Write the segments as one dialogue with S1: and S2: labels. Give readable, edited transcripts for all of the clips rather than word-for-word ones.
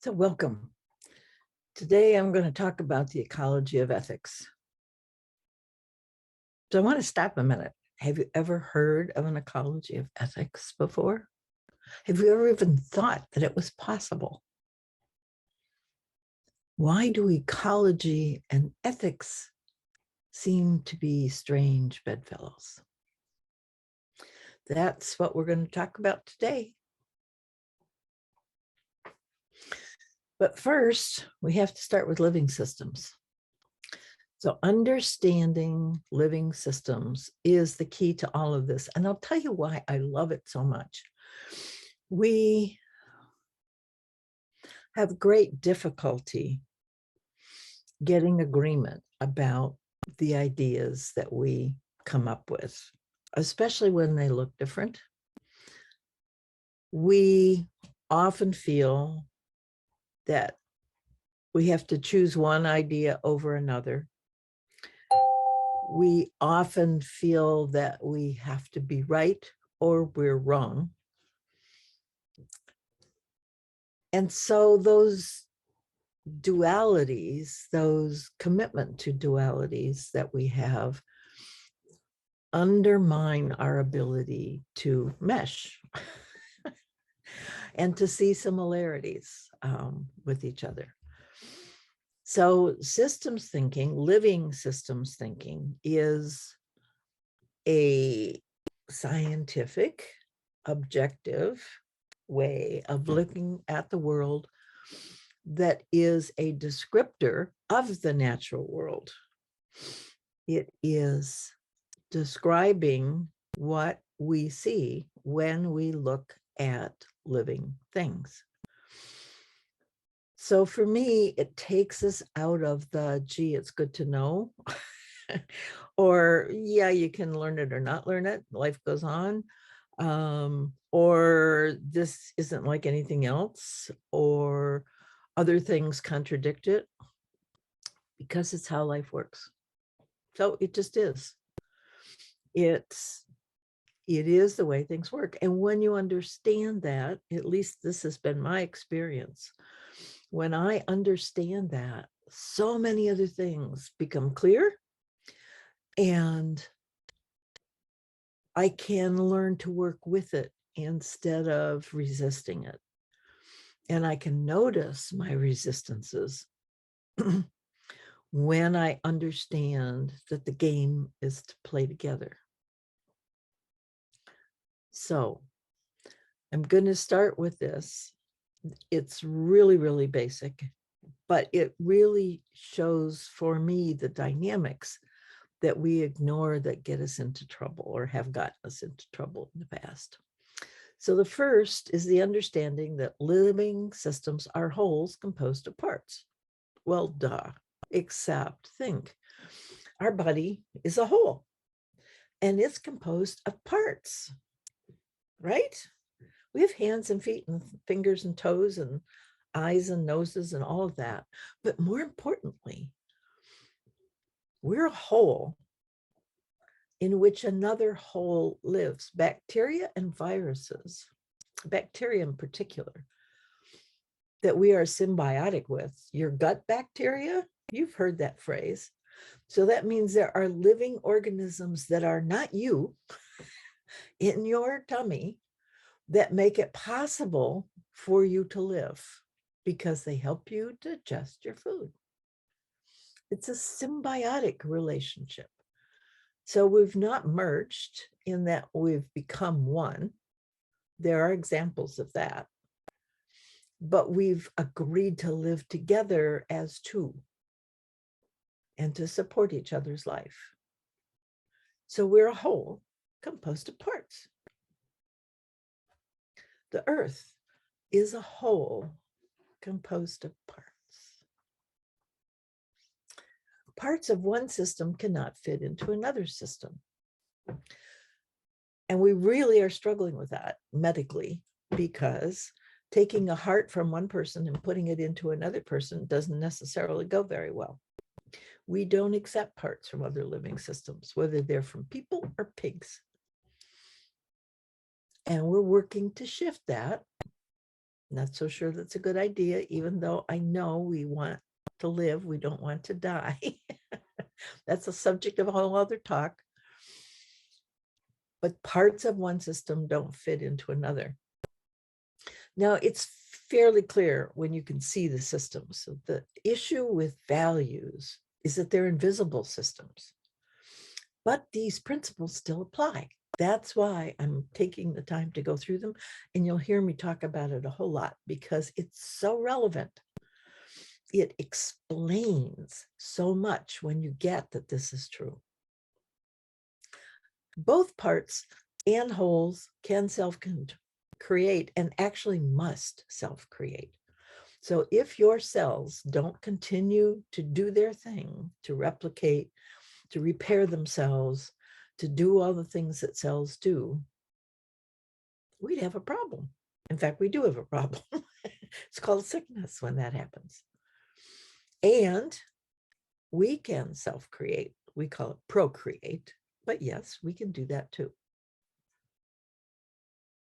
S1: So welcome. Today I'm going to talk about the ecology of ethics. So I want to stop a minute. Have you ever heard of an ecology of ethics before? Have you ever even thought that it was possible? Why do ecology and ethics seem to be strange bedfellows? That's what we're going to talk about today. But first, we have to start with living systems. So understanding living systems is the key to all of this. And I'll tell you why I love it so much. We have great difficulty getting agreement about the ideas that we come up with, especially when they look different. We often feel that we have to choose one idea over another. We often feel that we have to be right or we're wrong. And so those dualities, those commitment to dualities that we have undermine our ability to mesh and to see similarities with each other. So systems thinking, living systems thinking, is a scientific, objective way of looking at the world that is a descriptor of the natural world. It is describing what we see when we look at living things. So for me, it takes us out of the, gee, it's good to know, or yeah, you can learn it or not learn it, life goes on, or this isn't like anything else, or other things contradict it, because it's how life works. So it just is. It is the way things work. And when you understand that, at least this has been my experience, when I understand that, so many other things become clear, and I can learn to work with it instead of resisting it. And I can notice my resistances when I understand that the game is to play together. So I'm going to start with this. It's really, really basic, but it really shows for me the dynamics that we ignore that get us into trouble or have gotten us into trouble in the past. So the first is the understanding that living systems are wholes composed of parts. Well, duh, except think. Our body is a whole, and it's composed of parts, right? We have hands and feet and fingers and toes and eyes and noses and all of that. But more importantly, we're a whole in which another whole lives, bacteria and viruses, bacteria in particular, that we are symbiotic with. Your gut bacteria, you've heard that phrase. So that means there are living organisms that are not you in your tummy that make it possible for you to live because they help you digest your food. It's a symbiotic relationship. So we've not merged in that we've become one. There are examples of that. But we've agreed to live together as two and to support each other's life. So we're a whole composed of parts. The earth is a whole composed of parts. Parts of one system cannot fit into another system. And we really are struggling with that medically, because taking a heart from one person and putting it into another person doesn't necessarily go very well. We don't accept parts from other living systems, whether they're from people or pigs. And we're working to shift that Not so sure that's a good idea, even though I know we want to live, we don't want to die. That's a subject of a whole other talk. But parts of one system don't fit into another. Now, it's fairly clear when you can see the systems. So the issue with values is that they're invisible systems. But these principles still apply. That's why I'm taking the time to go through them. And you'll hear me talk about it a whole lot because it's so relevant. It explains so much when you get that this is true. Both parts and wholes can self-create and actually must self-create. So if your cells don't continue to do their thing, to replicate, to repair themselves, to do all the things that cells do, we'd have a problem. In fact, we do have a problem. It's called sickness when that happens. And we can self-create. We call it procreate. But yes, we can do that too.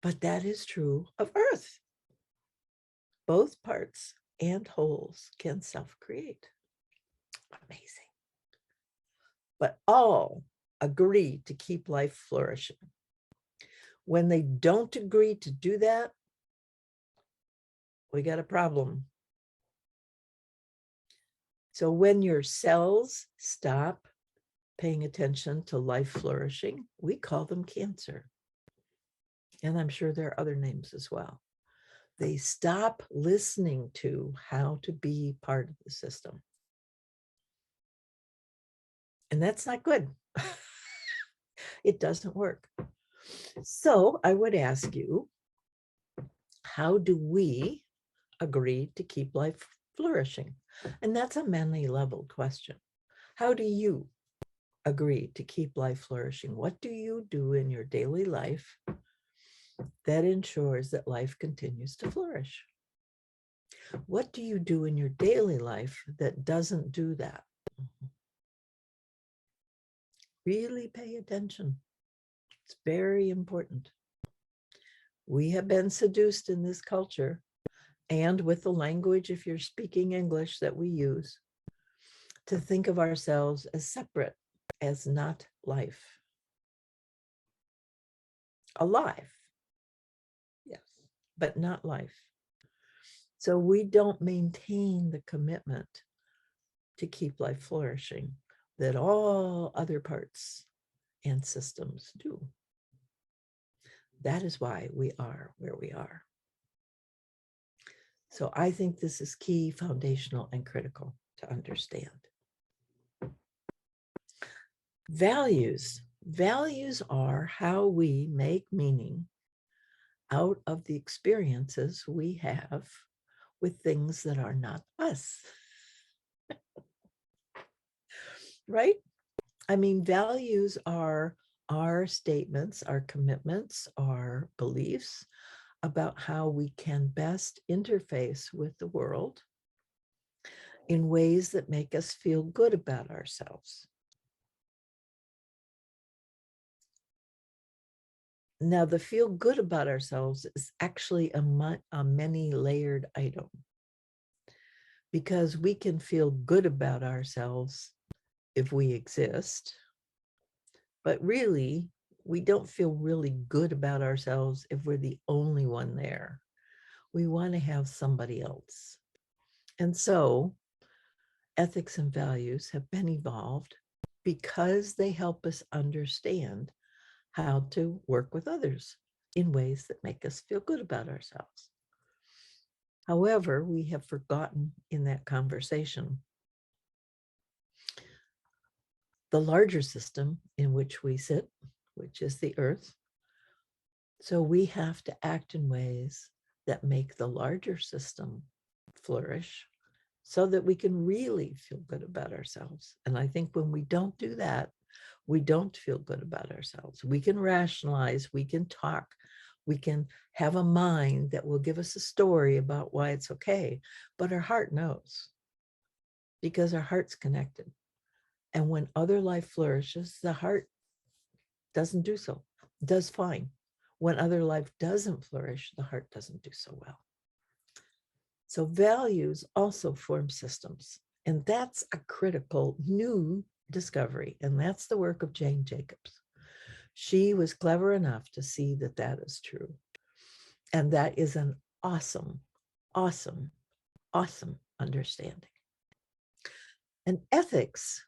S1: But that is true of Earth. Both parts and wholes can self-create. Amazing. But all agree to keep life flourishing. When they don't agree to do that, we got a problem. So when your cells stop paying attention to life flourishing, we call them cancer. And I'm sure there are other names as well. They stop listening to how to be part of the system. And that's not good. It doesn't work. So I would ask you, how do we agree to keep life flourishing? And that's a many-leveled question. How do you agree to keep life flourishing? What do you do in your daily life that ensures that life continues to flourish? What do you do in your daily life that doesn't do that? Really pay attention. It's very important. We have been seduced in this culture and with the language, if you're speaking English, that we use, to think of ourselves as separate, as not life. Alive, yes, but not life. So we don't maintain the commitment to keep life flourishing that all other parts and systems do. That is why we are where we are. So I think this is key, foundational, and critical to understand. Values. Values are how we make meaning out of the experiences we have with things that are not us. Right? I mean, values are our statements, our commitments, our beliefs about how we can best interface with the world in ways that make us feel good about ourselves. Now, the feel good about ourselves is actually a many-layered item, because we can feel good about ourselves if we exist, but really, we don't feel really good about ourselves if we're the only one there. We want to have somebody else. And so ethics and values have been evolved because they help us understand how to work with others in ways that make us feel good about ourselves. However, we have forgotten in that conversation the larger system in which we sit, which is the earth. So we have to act in ways that make the larger system flourish so that we can really feel good about ourselves. And I think when we don't do that, we don't feel good about ourselves. We can rationalize, we can talk, we can have a mind that will give us a story about why it's okay, but our heart knows, because our heart's connected. And when other life flourishes, the heart doesn't do so, does fine. When other life doesn't flourish, the heart doesn't do so well. So values also form systems. And that's a critical new discovery. And that's the work of Jane Jacobs. She was clever enough to see that that is true. And that is an awesome, awesome, awesome understanding. And ethics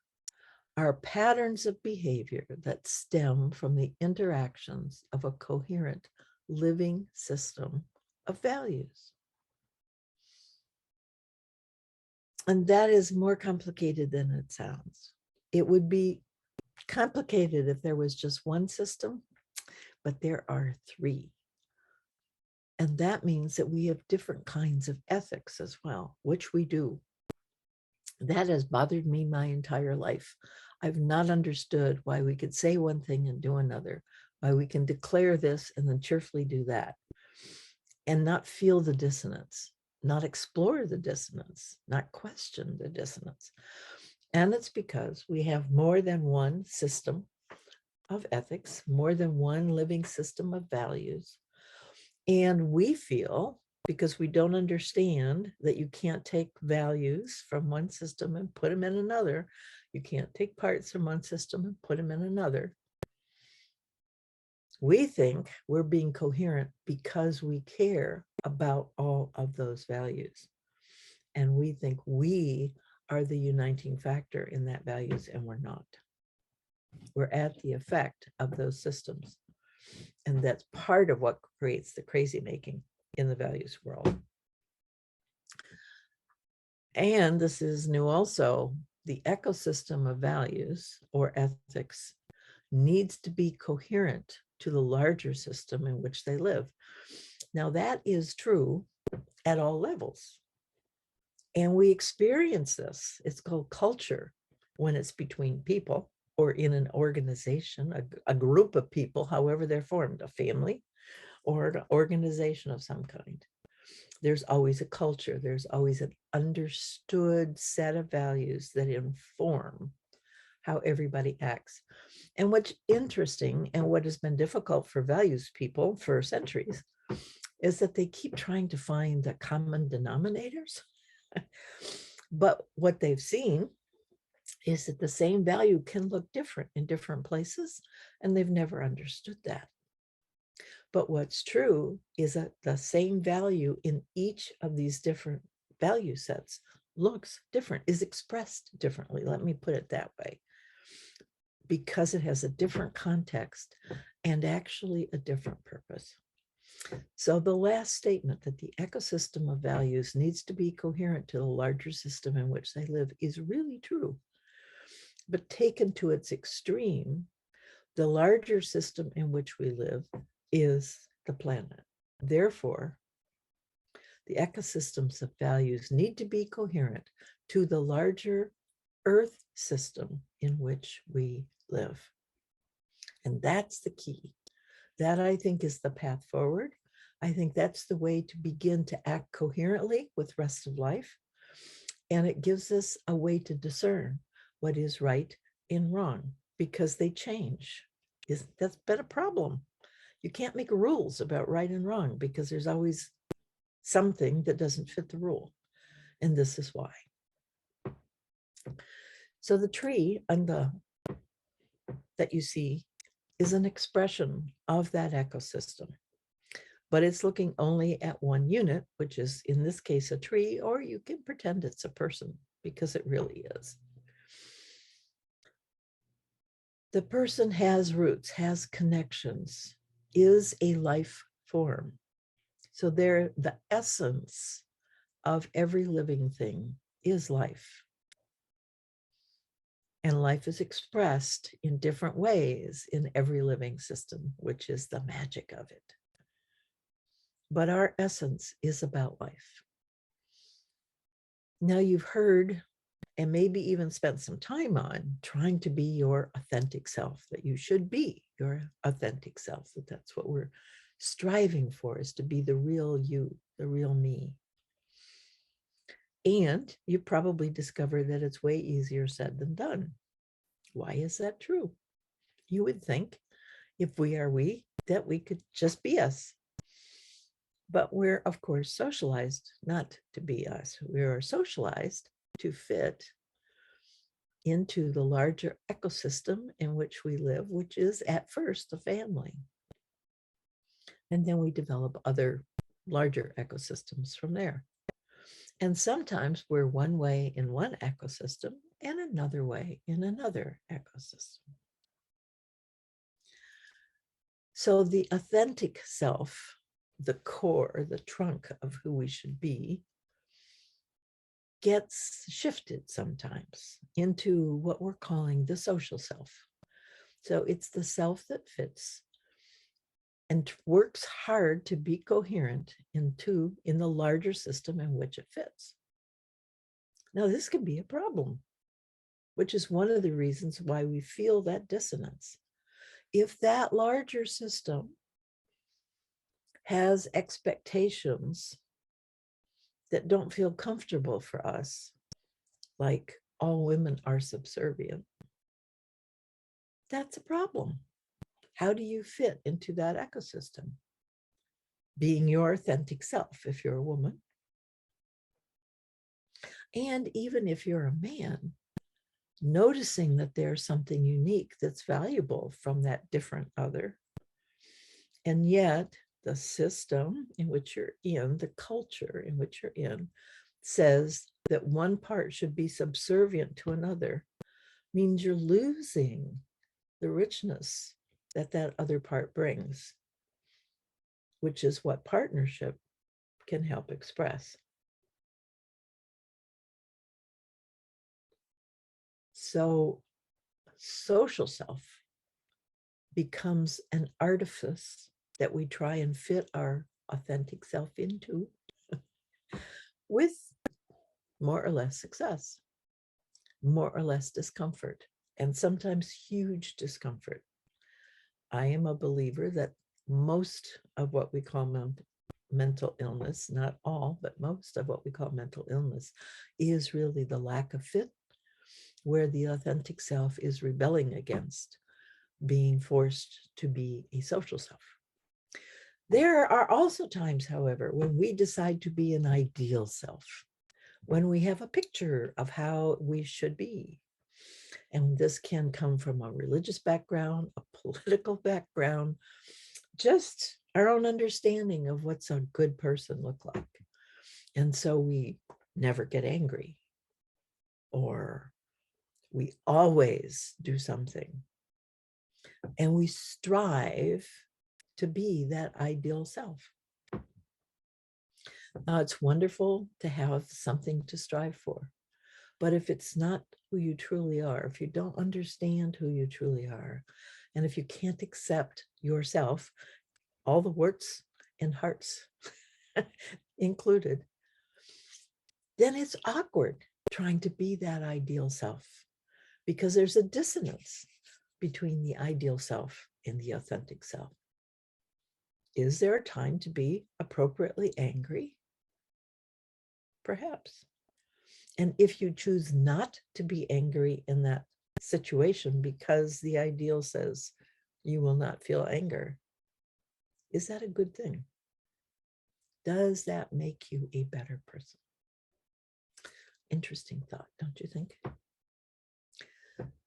S1: are patterns of behavior that stem from the interactions of a coherent living system of values. And that is more complicated than it sounds. It would be complicated if there was just one system, but there are three. And that means that we have different kinds of ethics as well, which we do. That has bothered me my entire life. I've not understood why we could say one thing and do another, why we can declare this and then cheerfully do that, and not feel the dissonance, not explore the dissonance, not question the dissonance. And it's because we have more than one system of ethics, more than one living system of values. And we feel, because we don't understand that you can't take values from one system and put them in another, you can't take parts from one system and put them in another. We think we're being coherent because we care about all of those values. And we think we are the uniting factor in that values, and we're not. We're at the effect of those systems. And that's part of what creates the crazy making in the values world. And this is new also, the ecosystem of values or ethics needs to be coherent to the larger system in which they live. Now that is true at all levels. And we experience this. It's called culture when it's between people or in an organization, a group of people, however they're formed, a family or an organization of some kind. There's always a culture. There's always an understood set of values that inform how everybody acts. And what's interesting and what has been difficult for values people for centuries is that they keep trying to find the common denominators. But what they've seen is that the same value can look different in different places, and they've never understood that. But what's true is that the same value in each of these different value sets looks different, is expressed differently. Let me put it that way. Because it has a different context and actually a different purpose. So the last statement that the ecosystem of values needs to be coherent to the larger system in which they live is really true. But taken to its extreme, the larger system in which we live is the planet. Therefore, the ecosystems of values need to be coherent to the larger Earth system in which we live. And that's the key. That, I think, is the path forward. I think that's the way to begin to act coherently with rest of life. And it gives us a way to discern what is right and wrong, because they change. That's been a problem. You can't make rules about right and wrong because there's always something that doesn't fit the rule. And this is why. So the tree that you see is an expression of that ecosystem, but it's looking only at one unit, which is in this case a tree, or you can pretend it's a person because it really is. The person has roots, has connections, is a life form. So they're the essence of every living thing is life. And life is expressed in different ways in every living system, which is the magic of it. But our essence is about life. Now you've heard and maybe even spent some time on trying to be your authentic self, that you should be your authentic self, that that's what we're striving for, is to be the real you, the real me. And you probably discovered that it's way easier said than done. Why is that true? You would think if we are we, that we could just be us. But we're, of course, socialized not to be us. We are socialized to fit into the larger ecosystem in which we live, which is at first a family. And then we develop other larger ecosystems from there. And sometimes we're one way in one ecosystem and another way in another ecosystem. So the authentic self, the core, the trunk of who we should be, gets shifted sometimes into what we're calling the social self. So it's the self that fits and works hard to be coherent in the larger system in which it fits. Now, this can be a problem, which is one of the reasons why we feel that dissonance. If that larger system has expectations that don't feel comfortable for us, like all women are subservient, that's a problem. How do you fit into that ecosystem? Being your authentic self if you're a woman. And even if you're a man, noticing that there's something unique that's valuable from that different other. And yet the system in which you're in, the culture in which you're in, says that one part should be subservient to another, means you're losing the richness that that other part brings, which is what partnership can help express. So social self becomes an artifice that we try and fit our authentic self into with more or less success, more or less discomfort, and sometimes huge discomfort. I am a believer that most of what we call mental illness, not all, but most of what we call mental illness, is really the lack of fit, where the authentic self is rebelling against being forced to be a social self. There are also times, however, when we decide to be an ideal self, when we have a picture of how we should be. And this can come from a religious background, a political background, just our own understanding of what's a good person look like. And so we never get angry, or we always do something. And we strive to be that ideal self. Now, it's wonderful to have something to strive for. But if it's not who you truly are, if you don't understand who you truly are, and if you can't accept yourself, all the warts and hearts included, then it's awkward trying to be that ideal self, because there's a dissonance between the ideal self and the authentic self. Is there a time to be appropriately angry? Perhaps. And if you choose not to be angry in that situation because the ideal says you will not feel anger, is that a good thing? Does that make you a better person? Interesting thought, don't you think?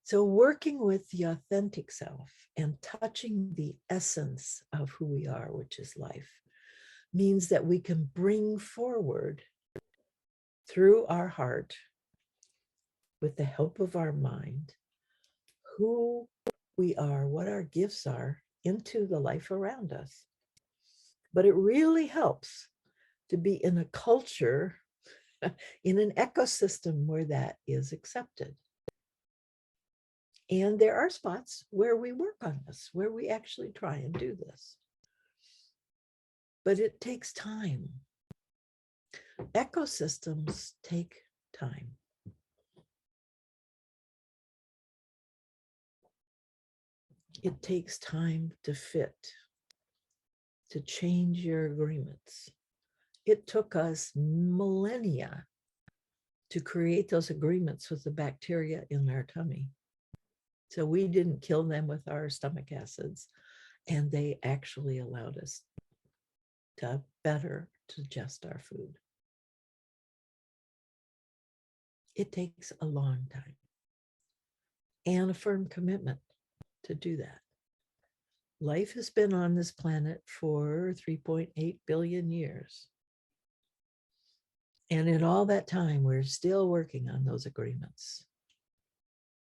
S1: So working with the authentic self and touching the essence of who we are, which is life, means that we can bring forward through our heart, with the help of our mind, who we are, what our gifts are, into the life around us. But it really helps to be in a culture, in an ecosystem where that is accepted. And there are spots where we work on this, where we actually try and do this. But it takes time. Ecosystems take time. It takes time to fit, to change your agreements. It took us millennia to create those agreements with the bacteria in our tummy. So we didn't kill them with our stomach acids, and they actually allowed us to better digest our food. It takes a long time and a firm commitment to do that. Life has been on this planet for 3.8 billion years. And in all that time, we're still working on those agreements.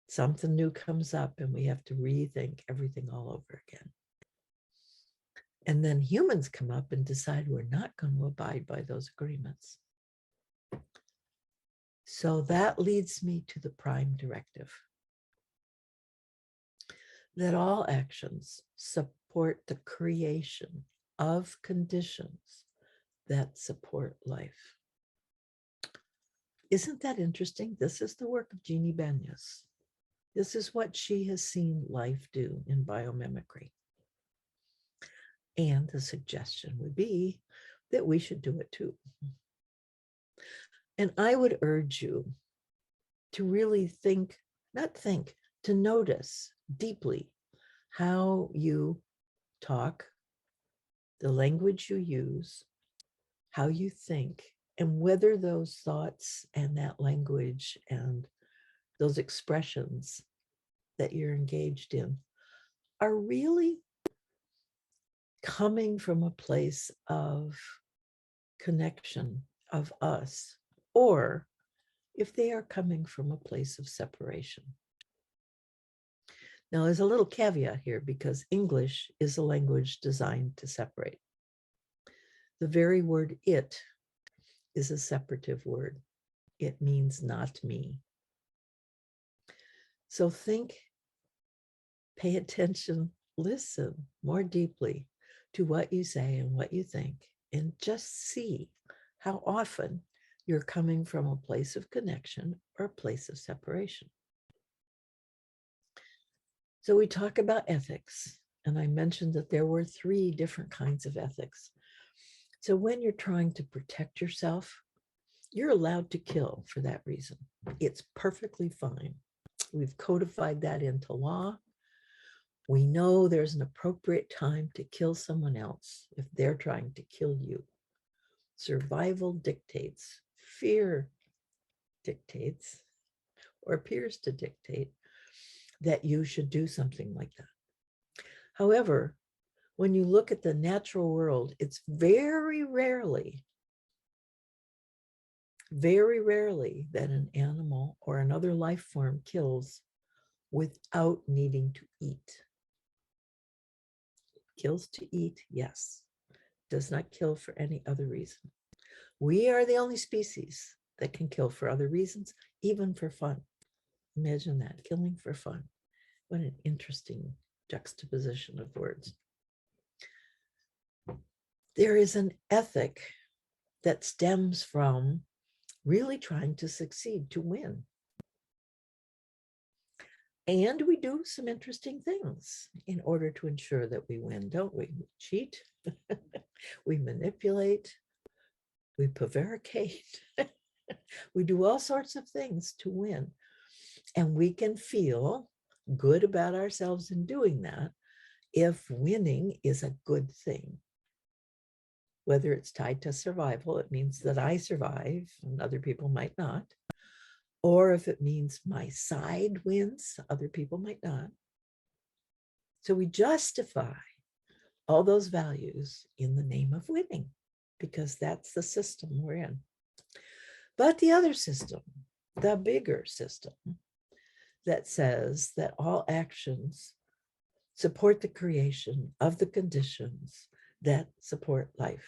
S1: Something new comes up and we have to rethink everything all over again. And then humans come up and decide we're not going to abide by those agreements. So that leads me to the prime directive, that all actions support the creation of conditions that support life. Isn't that interesting? This is the work of Jeannie Benyus. This is what she has seen life do in biomimicry. And the suggestion would be that we should do it too. And I would urge you to really think, not think, to notice deeply how you talk, the language you use, how you think, and whether those thoughts and that language and those expressions that you're engaged in are really coming from a place of connection of us, or if they are coming from a place of separation. Now, there's a little caveat here because English is a language designed to separate. The very word it is a separative word. It means not me. So think, pay attention, listen more deeply to what you say and what you think, and just see how often you're coming from a place of connection or a place of separation. So we talk about ethics, and I mentioned that there were 3 different kinds of ethics. So when you're trying to protect yourself, you're allowed to kill for that reason. It's perfectly fine. We've codified that into law. We know there's an appropriate time to kill someone else if they're trying to kill you. Survival dictates, fear dictates, or appears to dictate that you should do something like that. However, when you look at the natural world, it's very rarely that an animal or another life form kills without needing to eat. Kills to eat, yes. Does not kill for any other reason. We are the only species that can kill for other reasons, even for fun. Imagine that, killing for fun. What an interesting juxtaposition of words. There is an ethic that stems from really trying to succeed, to win. And we do some interesting things in order to ensure that we win, don't we? We cheat, we manipulate, we prevaricate, we do all sorts of things to win. And we can feel good about ourselves in doing that if winning is a good thing. Whether it's tied to survival, it means that I survive and other people might not. Or if it means my side wins, other people might not. So we justify all those values in the name of winning, because that's the system we're in. But the other system, the bigger system, that says that all actions support the creation of the conditions that support life,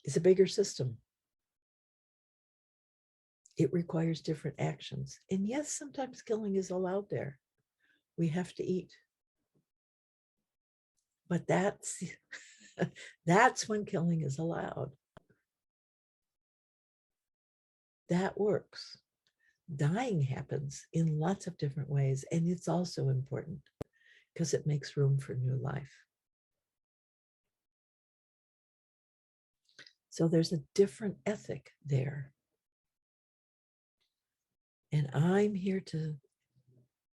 S1: is a bigger system. It requires different actions. And yes, sometimes killing is allowed there. We have to eat. But that's when killing is allowed. That works. Dying happens in lots of different ways, and it's also important because it makes room for new life. So there's a different ethic there. And I'm here to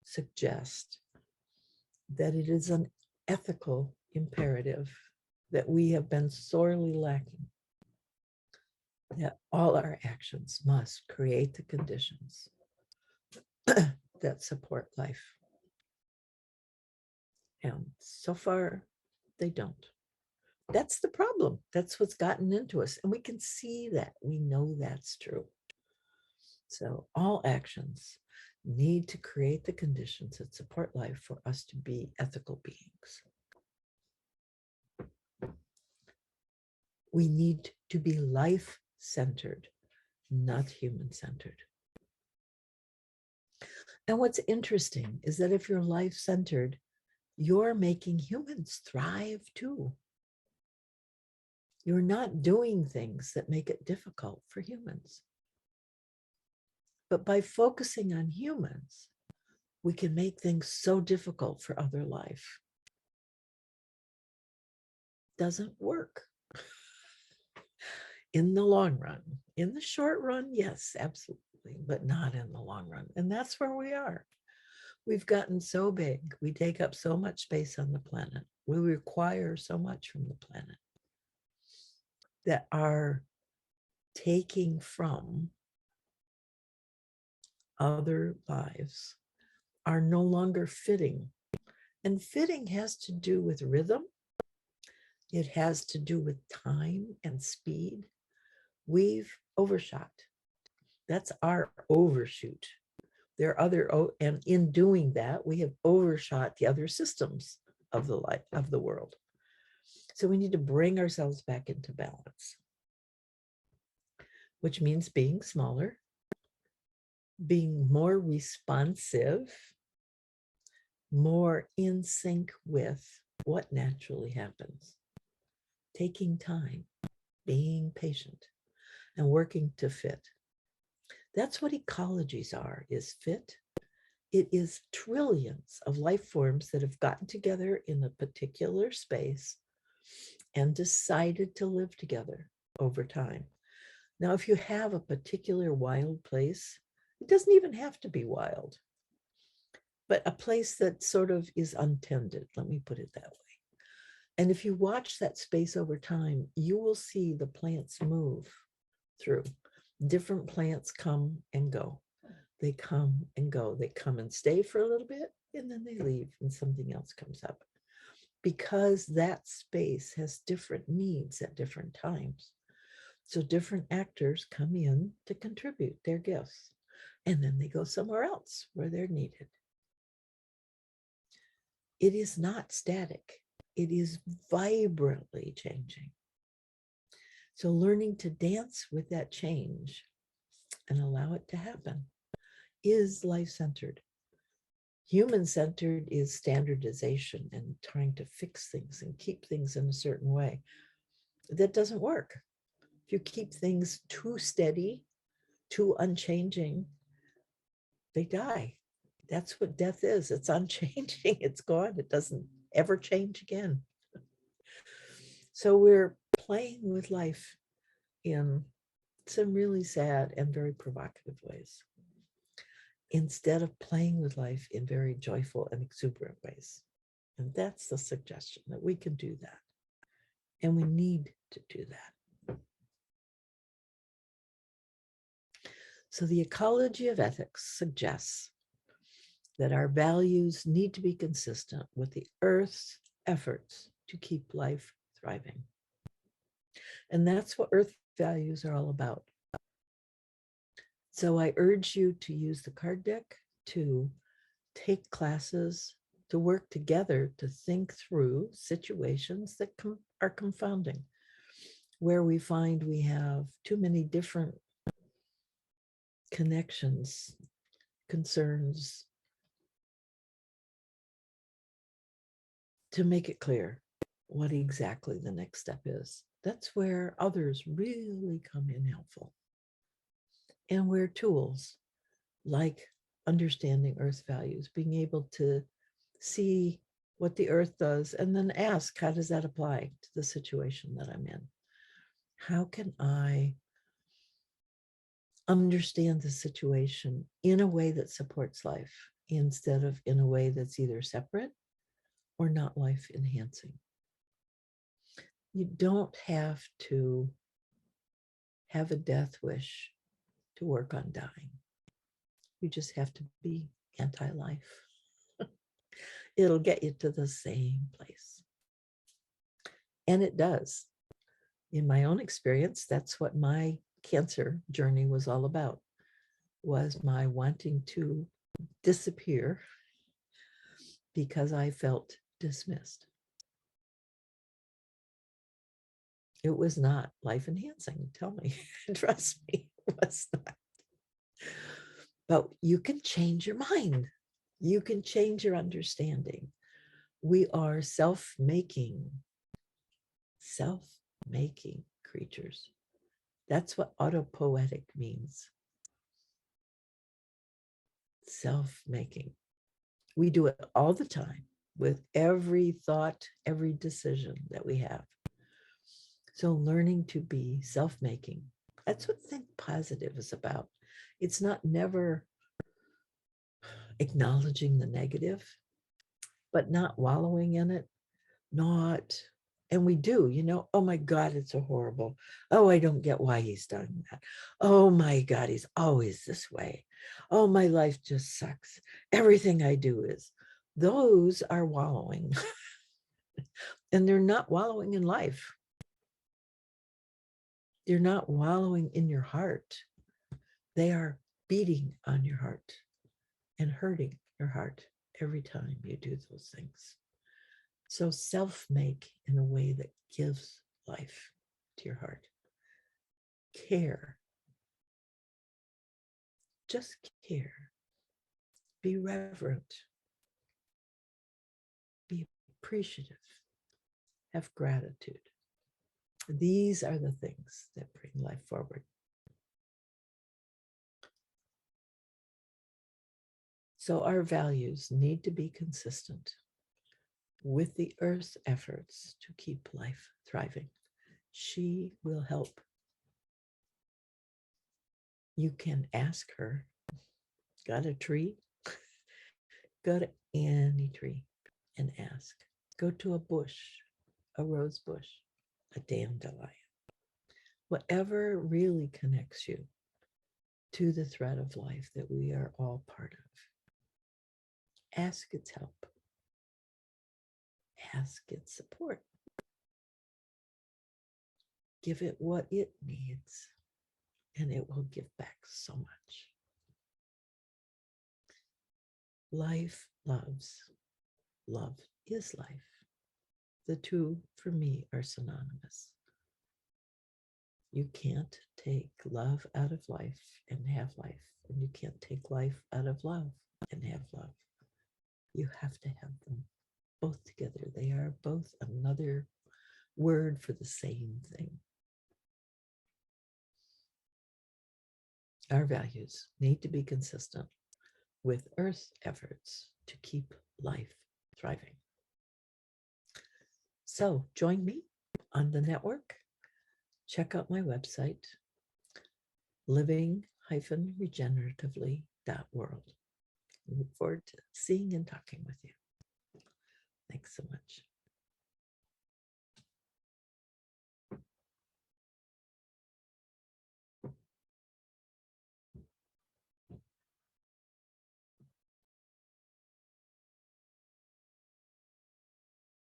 S1: suggest that it is an ethical imperative that we have been sorely lacking, that all our actions must create the conditions that support life. And so far, they don't. That's the problem. That's what's gotten into us. And we can see that. We know that's true. So all actions need to create the conditions that support life for us to be ethical beings. We need to be life-centered, not human-centered. And what's interesting is that if you're life-centered, you're making humans thrive too. You're not doing things that make it difficult for humans. But by focusing on humans, we can make things so difficult for other life. Doesn't work in the long run. In the short run, yes, absolutely, but not in the long run. And that's where we are. We've gotten so big. We take up so much space on the planet. We require so much from the planet that our taking from other lives are no longer fitting. And fitting has to do with rhythm. It has to do with time and speed. We've overshot. That's our overshoot. There are other, and in doing that, we have overshot the other systems of the life of the world. So we need to bring ourselves back into balance, which means being smaller, being more responsive, more in sync with what naturally happens, taking time, being patient, and working to fit. That's what ecologies are, is fit. It is trillions of life forms that have gotten together in a particular space and decided to live together over time. Now, if you have a particular wild place, it doesn't even have to be wild, but a place that sort of is untended, let me put it that way. And if you watch that space over time, you will see the plants move through. Different plants come and go. They come and go. They come and stay for a little bit, and then they leave, and something else comes up. Because that space has different needs at different times. So different actors come in to contribute their gifts, and then they go somewhere else where they're needed. It is not static. It is vibrantly changing. So learning to dance with that change and allow it to happen is life-centered. Human-centered is standardization and trying to fix things and keep things in a certain way. That doesn't work. If you keep things too steady, too unchanging, they die. That's what death is. It's unchanging. It's gone. It doesn't ever change again. So we're playing with life in some really sad and very provocative ways, instead of playing with life in very joyful and exuberant ways. And that's the suggestion, that we can do that. And we need to do that. So the ecology of ethics suggests that our values need to be consistent with the Earth's efforts to keep life thriving. And that's what Earth values are all about. So I urge you to use the card deck, to take classes, to work together to think through situations that are confounding, where we find we have too many different connections, concerns, to make it clear what exactly the next step is. That's where others really come in helpful. And where tools like understanding Earth values, being able to see what the Earth does, and then ask, how does that apply to the situation that I'm in? How can I understand the situation in a way that supports life, instead of in a way that's either separate or not life enhancing. You don't have to have a death wish to work on dying. You just have to be anti-life. It'll get you to the same place. And it does. In my own experience, that's what my cancer journey was all about, was my wanting to disappear because I felt dismissed. It was not life enhancing. Tell me, trust me, it was not. But you can change your mind. You can change your understanding. We are self-making creatures. That's what autopoietic means. Self-making. We do it all the time with every thought, every decision that we have. So learning to be self-making, that's what Think Positive is about. It's not never acknowledging the negative, but not wallowing in it, not, and we do, oh my God, it's so horrible. Oh, I don't get why he's done that. Oh my God, he's always this way. Oh, my life just sucks. Everything I do is. Those are wallowing. And they're not wallowing in life. They're not wallowing in your heart. They are beating on your heart and hurting your heart every time you do those things. So self-make in a way that gives life to your heart. Care. Just care. Be reverent. Be appreciative. Have gratitude. These are the things that bring life forward. So our values need to be consistent with the Earth's efforts to keep life thriving. She will help. You can ask her, got a tree? Go to any tree and ask. Go to a bush, a rose bush, a dandelion. Whatever really connects you to the thread of life that we are all part of. Ask its help. Ask its support. Give it what it needs, and it will give back so much. Life loves. Love is life. The two, for me, are synonymous. You can't take love out of life and have life, and you can't take life out of love and have love. You have to have them both together. They are both another word for the same thing. Our values need to be consistent with Earth's efforts to keep life thriving. So join me on the network. Check out my website, living-regeneratively.world. I look forward to seeing and talking with you. Thanks so much.